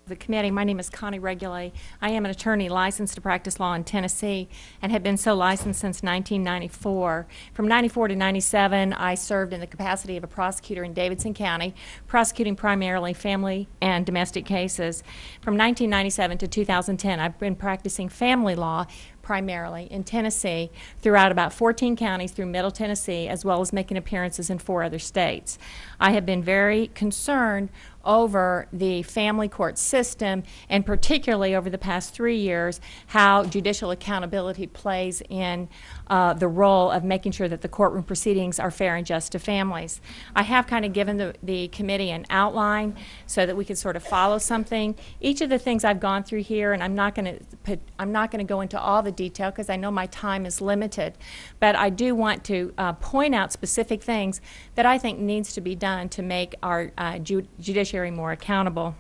The committee. My name is Connie Reguli. I am an attorney licensed to practice law in Tennessee and have been so licensed since 1994. From 94 to 97, I served in the capacity of a prosecutor in Davidson County, prosecuting primarily family and domestic cases. From 1997 to 2010, I've been practicing family law primarily in Tennessee throughout about 14 counties through Middle Tennessee, as well as making appearances in 4 other states. I have been very concerned over the family court system, and particularly over the past 3 years, how judicial accountability plays in the role of making sure that the courtroom proceedings are fair and just to families. I have kind of given the committee an outline so that we could sort of follow something. Each of the things I've gone through here, and I'm not going to go into all the detail because I know my time is limited, but I do want to point out specific things that I think needs to be done to make our judiciary more accountable.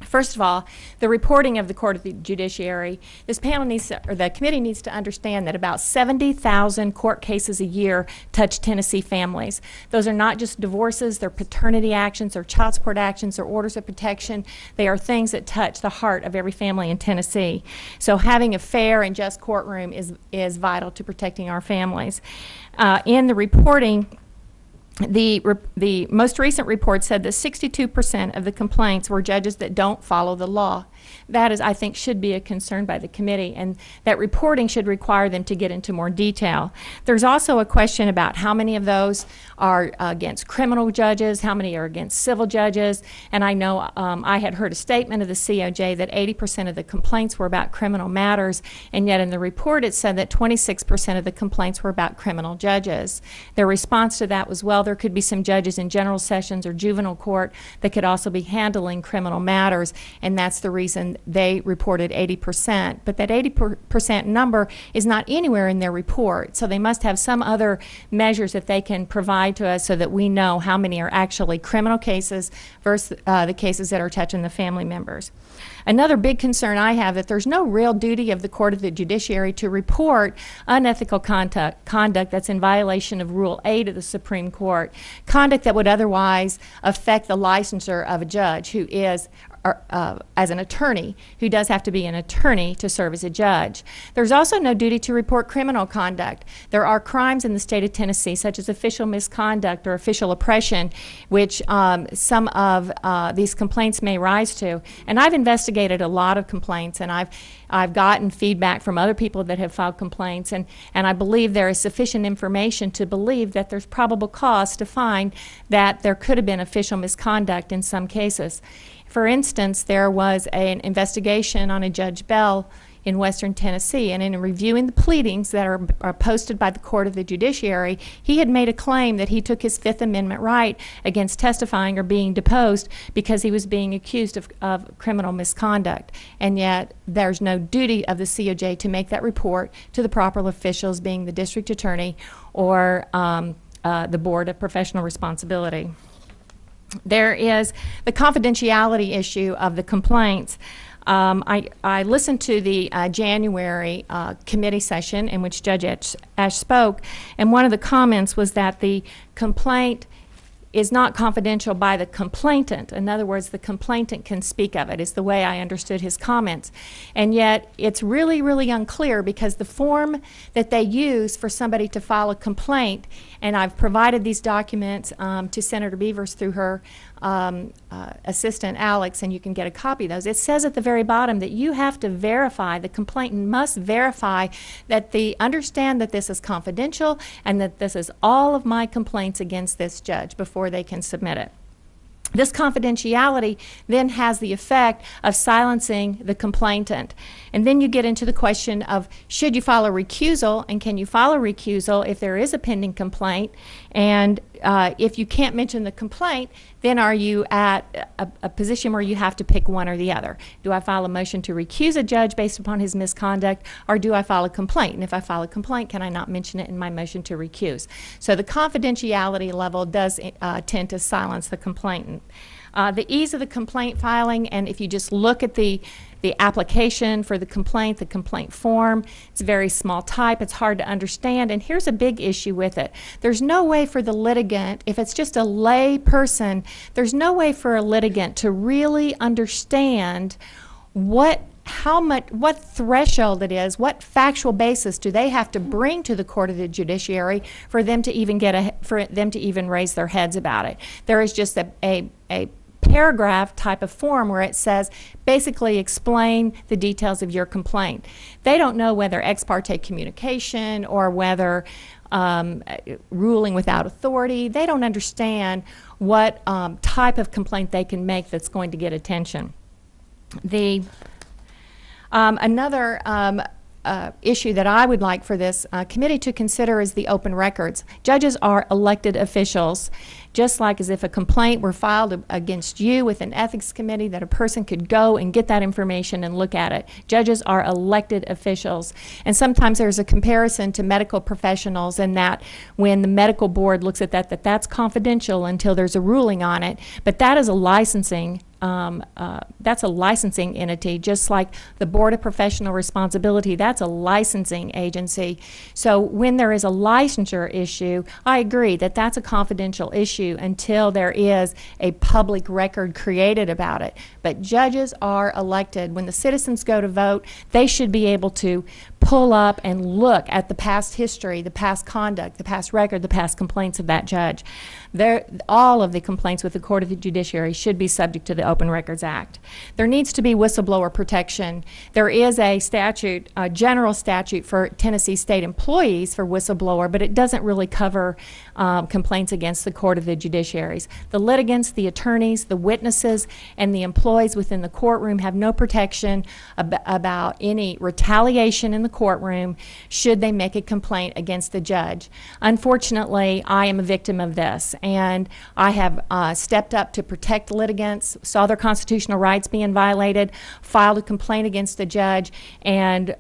First of all, the reporting of the Court of the Judiciary. This panel needs to, or the committee needs to understand that about 70,000 court cases a year touch Tennessee families. Those are not just divorces, they're paternity actions, or child support actions, or orders of protection. They are things that touch the heart of every family in Tennessee. So having a fair and just courtroom is vital to protecting our families. In the reporting, the most recent report said that 62% of the complaints were judges that don't follow the law. That is, I think, should be a concern by the committee, and that reporting should require them to get into more detail. There's also a question about how many of those are against criminal judges, how many are against civil judges, and I know I had heard a statement of the COJ that 80% of the complaints were about criminal matters, and yet in the report it said that 26% of the complaints were about criminal judges. Their response to that was, well, there could be some judges in general sessions or juvenile court that could also be handling criminal matters, and that's the reason they reported 80%. But that 80% number is not anywhere in their report, so they must have some other measures that they can provide to us so that we know how many are actually criminal cases versus the cases that are touching the family members. Another big concern I have that there's no real duty of the Court of the Judiciary to report unethical conduct that's in violation of Rule 8 of the Supreme Court, conduct that would otherwise affect the licensure of a judge who is as an attorney, who does have to be an attorney to serve as a judge. There's also no duty to report criminal conduct. There are crimes in the state of Tennessee, such as official misconduct or official oppression, which some of these complaints may rise to. And I've investigated a lot of complaints, and I've gotten feedback from other people that have filed complaints, and I believe there is sufficient information to believe that there's probable cause to find that there could have been official misconduct in some cases. For instance, there was an investigation on a Judge Bell in Western Tennessee, and in reviewing the pleadings that are posted by the Court of the Judiciary, he had made a claim that he took his Fifth Amendment right against testifying or being deposed because he was being accused of criminal misconduct. And yet there's no duty of the COJ to make that report to the proper officials, being the district attorney or the Board of Professional Responsibility. There is the confidentiality issue of the complaints. I listened to the January committee session in which Judge Ash spoke, and one of the comments was that the complaint is not confidential by the complainant. In other words, the complainant can speak of it, is the way I understood his comments. And yet it's really, really unclear, because the form that they use for somebody to file a complaint, and I've provided these documents to Senator Beavers through her assistant Alex, and you can get a copy of those. It says at the very bottom that you have to verify, the complainant must verify that they understand that this is confidential and that this is all of my complaints against this judge before they can submit it. This confidentiality then has the effect of silencing the complainant. And then you get into the question of, should you file a recusal, and can you file a recusal if there is a pending complaint? And if you can't mention the complaint, then are you at a position where you have to pick one or the other? Do I file a motion to recuse a judge based upon his misconduct, or do I file a complaint? And if I file a complaint, can I not mention it in my motion to recuse? So the confidentiality level does tend to silence the complainant. The ease of the complaint filing, and if you just look at the application for the complaint form, it's very small type, it's hard to understand, and here's a big issue with it. There's no way for the litigant, if it's just a lay person, there's no way for a litigant to really understand what threshold it is, what factual basis do they have to bring to the Court of the Judiciary for them to even raise their heads about it. There is just a paragraph type of form where it says basically explain the details of your complaint. They don't know whether ex parte communication or whether ruling without authority. They don't understand what type of complaint they can make that's going to get attention. Another issue that I would like for this committee to consider is the open records. Judges are elected officials, just like as if a complaint were filed against you with an ethics committee, that a person could go and get that information and look at it. Judges are elected officials, and sometimes there's a comparison to medical professionals, and that when the medical board looks at that's confidential until there's a ruling on it, but that is a licensing that's a licensing entity, just like the Board of Professional Responsibility. That's a licensing agency. So when there is a licensure issue, I agree that that's a confidential issue until there is a public record created about it. But judges are elected. When the citizens go to vote, they should be able to pull up and look at the past history, the past conduct, the past record, the past complaints of that judge. All of the complaints with the Court of the Judiciary should be subject to the Open Records Act. There needs to be whistleblower protection. There is a statute, a general statute for Tennessee state employees for whistleblower, but it doesn't really cover complaints against the Court of the Judiciaries. The litigants, the attorneys, the witnesses, and the employees within the courtroom have no protection about any retaliation in the courtroom should they make a complaint against the judge. Unfortunately, I am a victim of this, and I have stepped up to protect litigants, saw their constitutional rights being violated, filed a complaint against the judge, and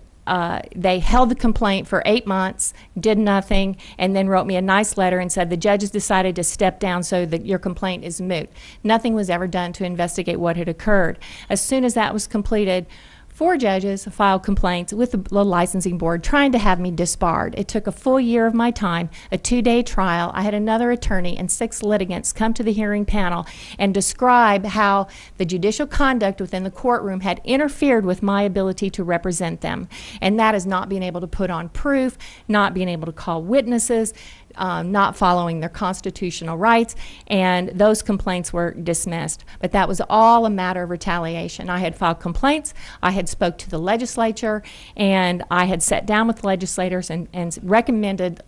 they held the complaint for 8 months, did nothing, and then wrote me a nice letter and said the judge has decided to step down so that your complaint is moot. Nothing was ever done to investigate what had occurred. As soon as that was completed, 4 judges filed complaints with the licensing board trying to have me disbarred. It took a full year of my time, a 2-day trial. I had another attorney and 6 litigants come to the hearing panel and describe how the judicial conduct within the courtroom had interfered with my ability to represent them. And that is not being able to put on proof, not being able to call witnesses, not following their constitutional rights, and those complaints were dismissed. But that was all a matter of retaliation. I had filed complaints, I had spoke to the legislature, and I had sat down with legislators and recommended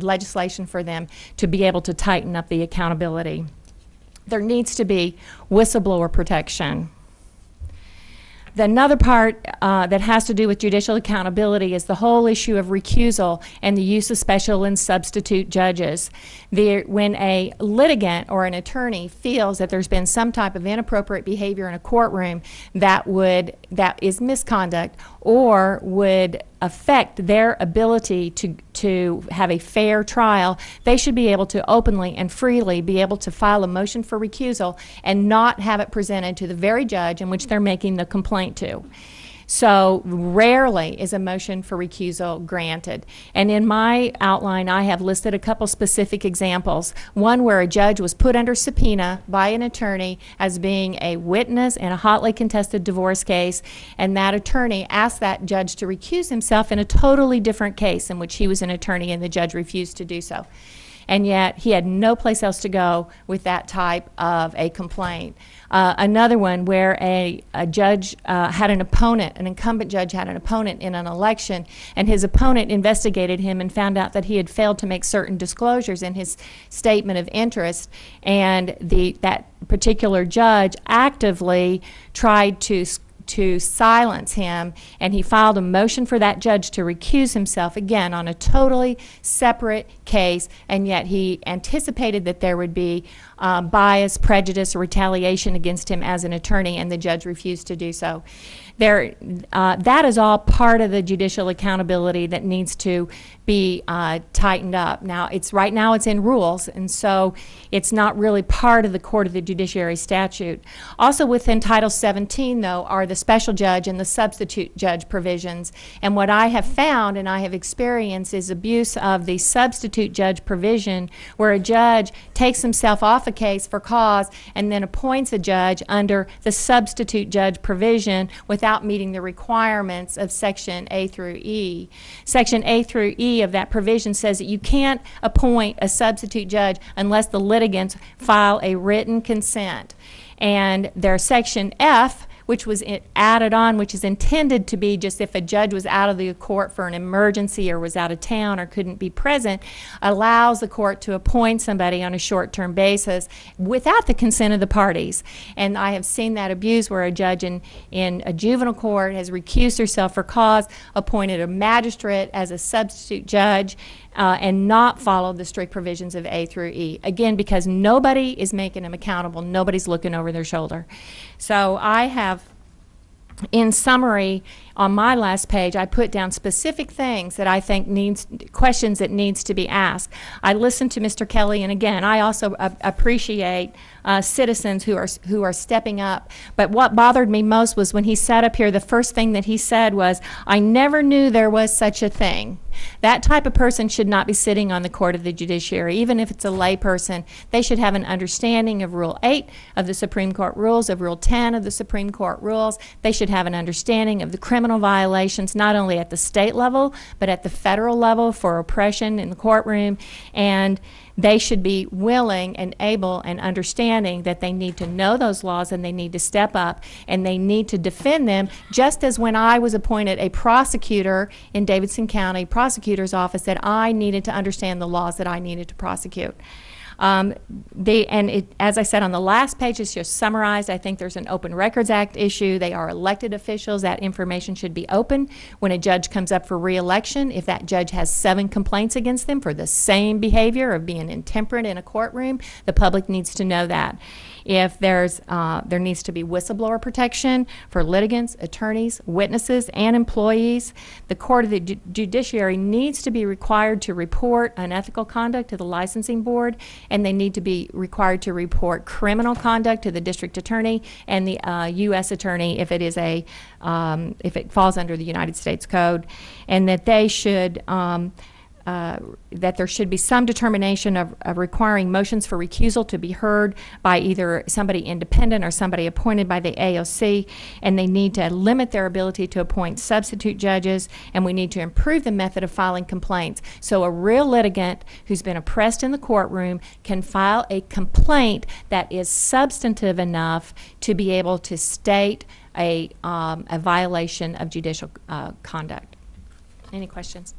legislation for them to be able to tighten up the accountability. There needs to be whistleblower protection. Another part that has to do with judicial accountability is the whole issue of recusal and the use of special and substitute judges. When a litigant or an attorney feels that there's been some type of inappropriate behavior in a courtroom that is misconduct or would affect their ability to have a fair trial, they should be able to openly and freely be able to file a motion for recusal and not have it presented to the very judge in which they're making the complaint to. So rarely is a motion for recusal granted. And in my outline, I have listed a couple specific examples. One where a judge was put under subpoena by an attorney as being a witness in a hotly contested divorce case, and that attorney asked that judge to recuse himself in a totally different case in which he was an attorney, and the judge refused to do so. And yet he had no place else to go with that type of a complaint. Another one where a judge had an opponent, an incumbent judge had an opponent in an election, and his opponent investigated him and found out that he had failed to make certain disclosures in his statement of interest, and that particular judge actively tried to silence him, and he filed a motion for that judge to recuse himself, again on a totally separate case, and yet he anticipated that there would be bias, prejudice, or retaliation against him as an attorney, and the judge refused to do so. That is all part of the judicial accountability that needs to be tightened up. Now, right now it's in rules, and so it's not really part of the Court of the Judiciary statute. Also within Title 17, though, are the special judge and the substitute judge provisions. And what I have found and I have experienced is abuse of the substitute judge provision, where a judge takes himself off a case for cause and then appoints a judge under the substitute judge provision without meeting the requirements of Section A through E. Section A through E of that provision says that you can't appoint a substitute judge unless the litigants file a written consent. And there's Section F, which was added on, which is intended to be just if a judge was out of the court for an emergency or was out of town or couldn't be present, allows the court to appoint somebody on a short-term basis without the consent of the parties. And I have seen that abuse where a judge in a juvenile court has recused herself for cause, appointed a magistrate as a substitute judge, and not followed the strict provisions of A through E. Again, because nobody is making them accountable. Nobody's looking over their shoulder. So I have, in summary, on my last page, I put down specific things that I think questions that needs to be asked. I listened to Mr. Kelly, and again, I also appreciate citizens who are stepping up. But what bothered me most was when he sat up here, the first thing that he said was, "I never knew there was such a thing." That type of person should not be sitting on the Court of the Judiciary. Even if it's a lay person, they should have an understanding of Rule 8 of the Supreme Court rules, of Rule 10 of the Supreme Court rules. They should have an understanding of the criminal violations, not only at the state level, but at the federal level for oppression in the courtroom. And they should be willing and able and understanding that they need to know those laws and they need to step up and they need to defend them, just as when I was appointed a prosecutor in Davidson County Prosecutor's Office, that I needed to understand the laws that I needed to prosecute. As I said on the last page, it's just summarized. I think there's an Open Records Act issue. They are elected officials. That information should be open. When a judge comes up for re-election, if that judge has 7 complaints against them for the same behavior of being intemperate in a courtroom, the public needs to know that. If there needs to be whistleblower protection for litigants, attorneys, witnesses, and employees. The Court of the Judiciary needs to be required to report unethical conduct to the licensing board, and they need to be required to report criminal conduct to the district attorney and the U.S. attorney if if it falls under the United States Code, and that they should that there should be some determination of requiring motions for recusal to be heard by either somebody independent or somebody appointed by the AOC, and they need to limit their ability to appoint substitute judges, and we need to improve the method of filing complaints. So a real litigant who's been oppressed in the courtroom can file a complaint that is substantive enough to be able to state a violation of judicial conduct. Any questions?